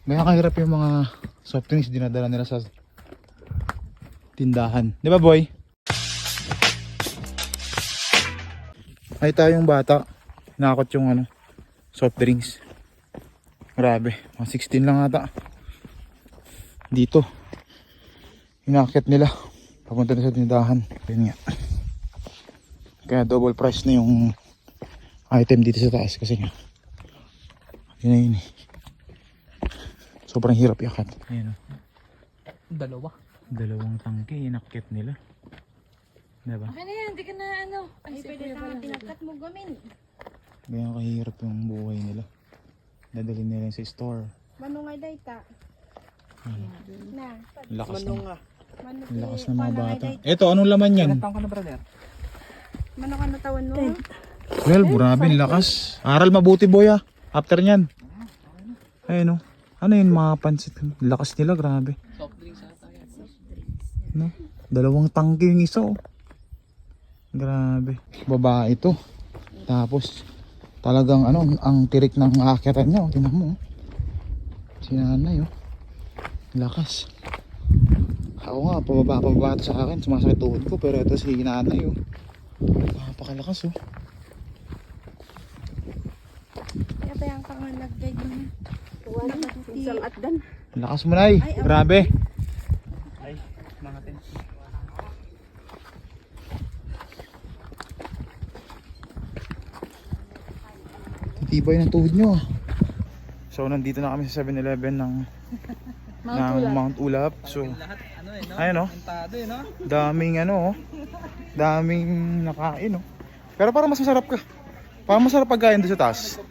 Ganyan kahirap yung mga soft drinks dinadala nila sa tindahan. Di ba boy? Ay tayong bata. Nakakot yung ano, soft drinks. Grabe. Mga 16 lang ata. Dito. Inakit nila. Papunta na sa tindahan. Ayun nga. Kaya double price na yung item dito sa taas. Kasi nga. Yun na yun eh. Sobrang hirap yakat. Ayan o. Dalawang tangke, inakit nila. Diba? Okay na yan, hindi ka na ano. Ay, pwede na pinagkat mo gamin. Ganyan kahirap yung buhay nila. Dadalhin nila sa store. Manungay dayta. Na. Lakas ng, Manungay. lakas ng mga bata. Eto, anong laman yan? Mano ka natawan mo? Well, grabe, lakas. Aral mabuti boy ah. After nyan. Ayun o. Ano yun mga pansit? Lakas nila, grabe. No? Dalawang tangke yung isa oh. Grabe. Babae ito. Tapos talagang ano, ang tirik ng aakyatan niya oh. Tingnan mo oh. Si nanay oh. Lakas. Ako nga, pababa ito sa akin. Sumasakit tuhod ko. Pero ito si nanay oh. Napakalakas oh. Kaya ba yung pangalagay mo? Isang atdan. Lakas mo nay. Grabe. Ay, mga ten. Tibay ng tuhod nyo ah. So nandito na kami sa 7-Eleven ng Mount Ulap. So Lahat ano eh, no? ayun oh. Pintado eh, no? Daming ano oh. Daming nakain oh. Pero parang mas masarap ka. Parang masarap pagkain doon sa taas.